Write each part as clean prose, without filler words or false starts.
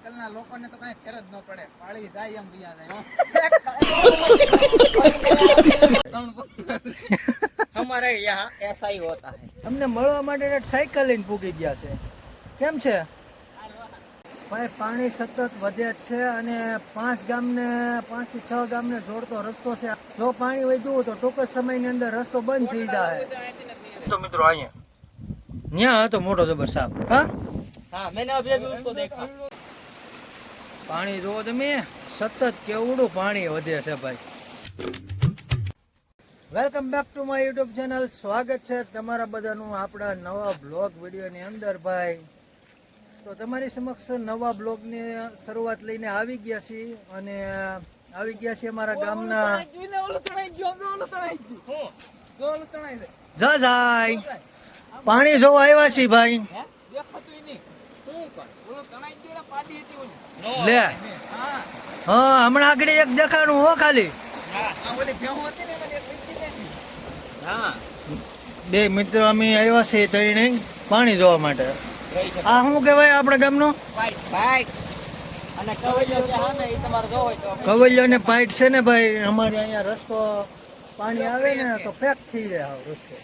આજકાલના લોકોને તો કઈ ફેર જ ન પડે, પાળી જાય એમ બીયા જાય. हमारे यहाँ ऐसा ही होता है. અમને મળવા માટે સાયકલ લઈને પૂગી ગયા છે. કેમ છે ભાઈ? પાણી સતત વધે જ છે અને 5 થી 6 ગામને જોડતો રસ્તો છે. જો પાણી વધ્યું તો ટૂંક જ સમયની અંદર રસ્તો બંધ થઈ જાય. તો મિત્રો અહીંયા ન્યા હતો મોટો જબર સાપ. हाँ मैंने अभी अभी उसको देखा. પાણી જોવો તમે, સતત કેવડું પાણી વધે છે ભાઈ. Welcome back to my YouTube channel. સ્વાગત છે તમારા બધાનું આપણા નવા બ્લોગ વિડીયોની અંદર ભાઈ. તો તમારી સમક્ષ નવા બ્લોગની શરૂઆત લઈને આવી ગયા છીએ અને આવી ગયા છીએ અમારા ગામના જજાય પાણી જોવા આવ્યા છીએ ભાઈ. લે હા, હમણાં આગળ એક દેખાણું હો ખાલી. બે મિત્રો અમે આવ્યા છીએ તઈને પાણી જોવા માટે. આ શું કહેવાય આપણા ગામનું? કવલિયો ને પાઇટ છે ને ભાઈ. અમારે અહીંયા રસ્તો પાણી આવે ને તો પેક થઈ જાય રસ્તો.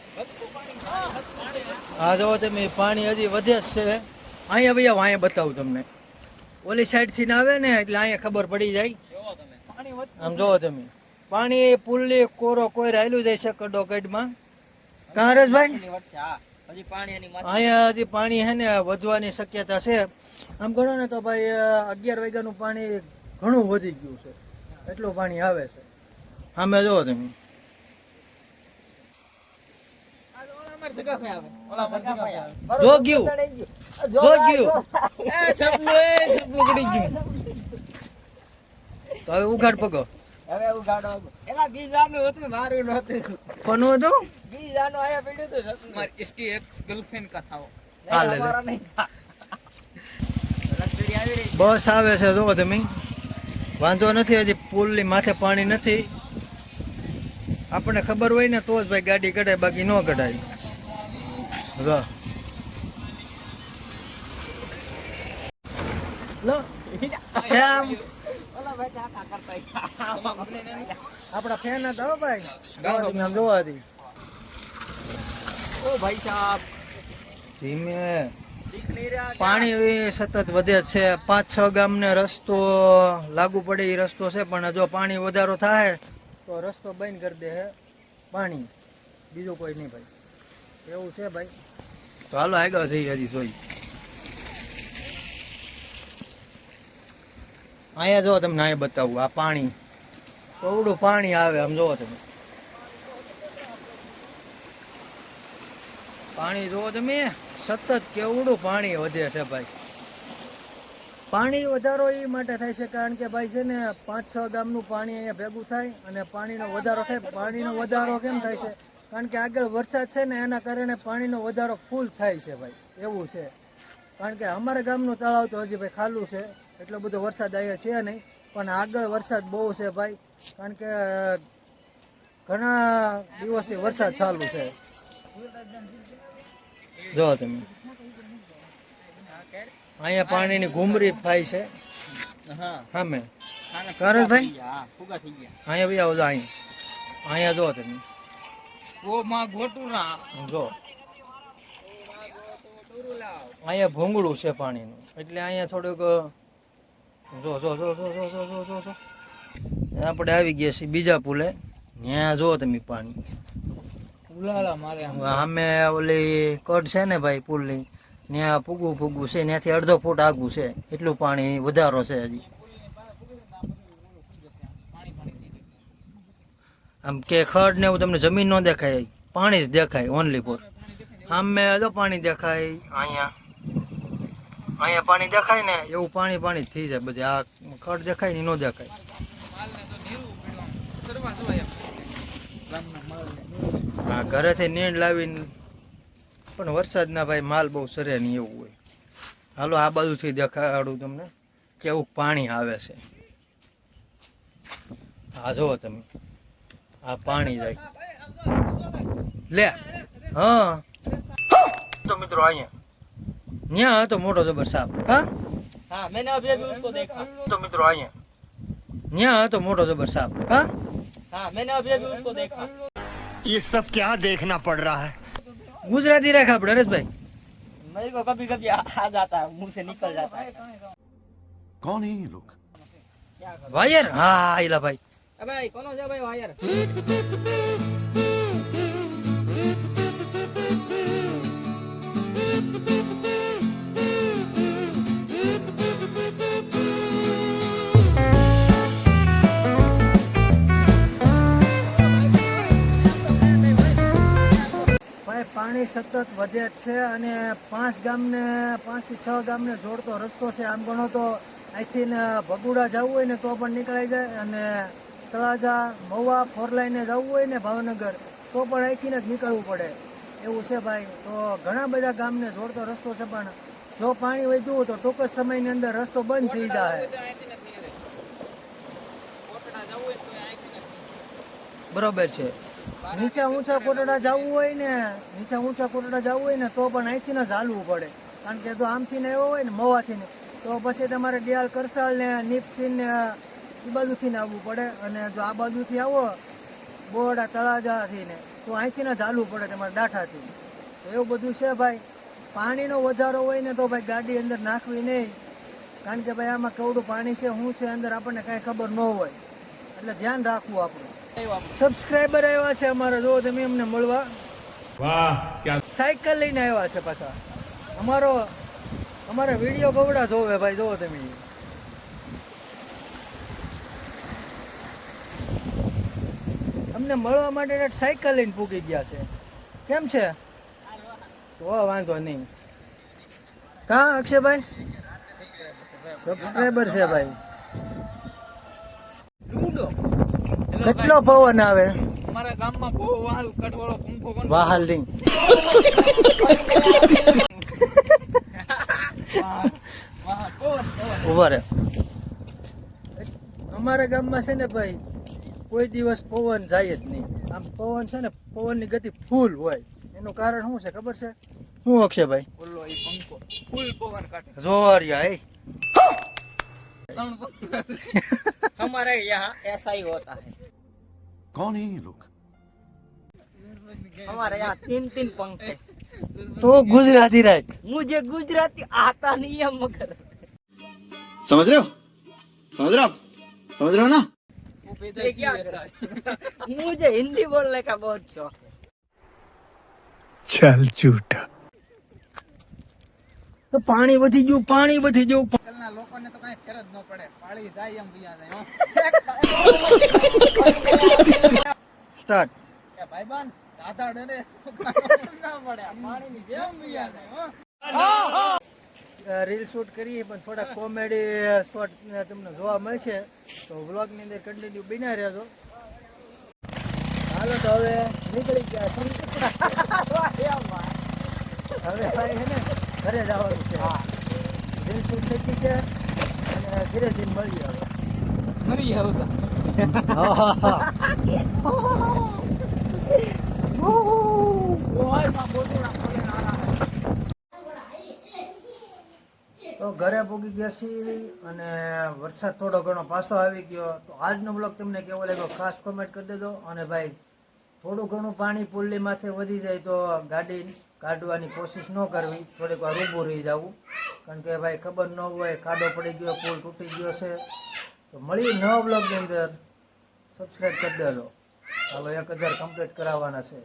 હા જો તમે, પાણી હજી વધે જ છે. અહીંયા ભાઈ અહીંયા બતાવું તમને. ઓલી સાઈડ થી આવે ને એટલે અહીંયા ખબર પડી જાય. આમ જોવો તમે, પાણી પુલની કોરો કોઈ રાયલું જાય છે કડો કડમાં. કાં હરેશભાઈ? અહીંયા હજી પાણી છે ને વધવાની શક્યતા છે. આમ ગણો ને તો ભાઈ 11 વાગ્યાનું પાણી ઘણું વધી ગયું છે. એટલું પાણી આવે છે. સામે જોવો તમે. હવે ઉઘાડ પગો. હવે ઉગાડો. એલા બીજાનું હતું, મારું નહોતું. કોનું હતું? બીજાનું આયા પડ્યું હતું. મારી इसकी ex girlfriend का था वो. હાલે हमारा नहीं था. રસગડી આવી રહી. બસ આવે છે જોવો તમે. વાંધો નથી, હજી પુલની માથે પાણી નથી. આપણને ખબર હોય ને તો જ ભાઈ ગાડી કઢાય, બાકી ન કઢાય. લો કેમ આપડા ફેન હતા હો ભાઈ. આમ જોવા હતી. ओ भाई साहब ધીમે. दिख नहीं रहा. પાણી સતત વધે છે. 5-6 ગામને રસ્તો લાગુ પડે એ રસ્તો છે, પણ જો પાણી વધારો થાય તો રસ્તો બંધ કરી દે પાણી. બીજું કોઈ નહીં ભાઈ, એવું છે ભાઈ. તો હાલો આગળ થઈ હજી જોઈ. અહીંયા જો તમને અહીંયા બતાવું. આ પાણી કેવડું પાણી આવે આમ જોવો તમે. પાણી જોવો તમે, સતત કેવડું પાણી વધે છે ભાઈ. પાણી વધારો એ માટે થાય છે કારણ કે ભાઈ છે ને 5-6 ગામનું પાણી અહીંયા ભેગું થાય અને પાણીનો વધારો થાય. પાણીનો વધારો કેમ થાય છે? કારણ કે આગળ વરસાદ છે ને એના કારણે પાણીનો વધારો ફૂલ થાય છે ભાઈ. એવું છે. કારણ કે અમારા ગામનું તળાવ તો હજી ભાઈ ખાલું છે, એટલો બધો વરસાદ અહીંયા છે નહીં, પણ આગળ વરસાદ બહુ છે ભાઈ. કારણ કે ઘણા દિવસથી વરસાદ ચાલુ છે. જો તમે અહીંયા પાણીની ઘૂમરી થાય છે. સામે ભાઈ फुगा થઈ ગયા. અહીંયા બી આવો. અહીંયા જો તમે. वो मां घोटुरा. જો અહીંયા ભૂંગળું છે પાણીનું, એટલે અહીંયા થોડુંક જો જો જો જો જો જો જો જો જો આપણે આવી ગયા છીએ બીજા પુલે. ત્યાં જો તમે પાણી. ઉલાલા મારે સામે ઓલી કડ છે ને ભાઈ પુલની, ત્યાં ફૂગું છે. ત્યાંથી 1/2 ફૂટ આગું છે. એટલું પાણી વધારો છે હજી. આમ કે ખડ ને એવું તમને જમીન ન દેખાય, પાણી જ દેખાય ઓનલી ફોર. સામે જો પાણી દેખાય. અહીંયા પાણી દેખાય ને એવું પાણી જ થઈ જાય બધે. આ ખડ દેખાય ને ન દેખાય. હા, ઘરેથી નીંદ લાવીને પણ વરસાદના ભાઈ માલ બહુ સરે નહીં એવું હોય. હાલો આ બાજુથી દેખાડું તમને કેવું પાણી આવે છે. હા જુઓ તમે, આ પાણી જાય લે. હા તો મિત્રો અહીંયા હતો મોટો જબર સાપ. હા हाँ मैंने अभी अभी उसको देखा। તો મિત્રો અહીંયા ન્યા હતો મોટો જબર સાપ હા हाँ मैंने अभी अभी उसको देखा। ये सब क्या देखना पड़ रहा है। ગુજરાતી રાખ આપણે હરેશભાઈ मेरे को कभी कभी आ जाता है, मुंह से निकल जाता है। कौन है ये लोग। क्या करूं? વાયર હા આઈલા ભાઈ अबे कौन हो जा भाई वायर। ભાઈ પાણી સતત વધે જ છે અને 5 થી 6 ગામને જોડતો રસ્તો છે. આમ ગણો તો અહીંથી ને ભગુડા જવું હોય ને તો પણ નીકળાઈ જાય અને તળાજા મહુવા 4 લાઈને જવું હોય ને ભાવનગર તો પણ અહીંથી ને જ નીકળવું પડે એવું છે ભાઈ. તો ઘણા બધા ગામને જોડતો રસ્તો છે પણ જો પાણી વધ્યું તો ટૂંક જ સમયની અંદર રસ્તો બંધ થઈ જાય. બરોબર છે. નીચે ઊંચા કોટડા જવું હોય ને તો પણ અહીંથી ને જ હાલવું પડે કારણ કે જો આમથી ને આવ્યો હોય ને મવાથી ને તો પછી તમારે ડિયાલ કરસાલ ને નીપથી ને એ બાજુથી ને આવવું પડે અને જો આ બાજુથી આવો બોરડા તળાજાથી ને તો અહીંથી ને જ હાલવું પડે તમારે ડાઠાથી. તો એવું બધું છે ભાઈ. પાણીનો વધારો હોય ને તો ભાઈ ગાડી અંદર નાખવી નહીં કારણ કે ભાઈ આમાં કેવડું પાણી છે શું છે અંદર આપણને કાંઈ ખબર ન હોય એટલે ધ્યાન રાખવું આપણું. સબસ્ક્રાઈબર આવ્યા છે અમારા, જો તમે એમને મળવા સાયકલ લઈને આવ્યા છે પાછા. અમારા વિડીયો ગવડા જોવે ભાઈ, જોવો તમે. અમને મળવા માટે સાયકલ લઈને પૂગી ગયા છે. કેમ છે? તો વાંધો નહીં. કા અક્ષયભાઈ સબસ્ક્રાઈબર છે ભાઈ. લૂડો કેટલો પવન આવે અમારા ગામમાં બહુ વાલ કટવાળો પંખો કોણ વાહલ નહીં. ઉભા રે. અમારા ગામમાં છે ને ભાઈ કોઈ દિવસ પવન જાય જ નહીં. આમ પવન છે ને પવનની ગતિ ફૂલ હોય. એનું કારણ શું છે ખબર છે? શું અક્ષયભાઈ? બોલો એ પંખો ફૂલ પવન કાઢે. જોરિયા એ हमारे यहाँ ऐसा ही होता है। कौन है ये लोग। हमारे यहाँ 3 पंखे। તો ગુજરાતી રાખ. मुझे गुजराती आता नहीं है मगर समझ रहे हो ना। ये क्या कर रहा है? मुझे हिंदी बोलने का बहुत शौक है। चल झूठा। તો પાણી વધી ગયું આજકાલના લોકોને તો કાંઈ ફેર જ ન પડે, પાળી જાય એમ ભૈયા જાય. સ્ટાર્ટ. કે ભાઈબાન દાદા ડરે તો ના પડે, પાણીની જેમ ભૈયા જાય. રીલ શૂટ કરીએ પણ થોડા કોમેડી શોટ તમને જોવા મળશે તો વ્લોગની અંદર કન્ટિન્યુ બન્યા રહેજો. હાલો તો હવે નીકળી ગયા છીએ. હવે ભાઈ છે ને ઘરે જવાનું છે. રીલ શૂટ થઈ ગઈ છે અને ઘરે જઈને મળીએ હવે. મરી આવું તો હા હા હા. તો ઘરે પૂગી ગયા છીએ અને વરસાદ થોડો ઘણો પાછો આવી ગયો. તો આજનો બ્લોગ તમને કેવો લાગ્યો ખાસ કોમેન્ટ કરી દેજો. અને ભાઈ થોડું ઘણું પાણી પુલની માથે વધી જાય તો ગાડી કાઢવાની કોશિશ ન કરવી, થોડીક વાર ઊભું રહી જવું કારણ કે ભાઈ ખબર ન હોય ખાડો પડી ગયો, પુલ તૂટી ગયો છે. તો મળીએ નવા બ્લોગની અંદર. સબસ્ક્રાઈબ કરી દેજો. હવે 1000 કમ્પ્લીટ કરાવવાના છે.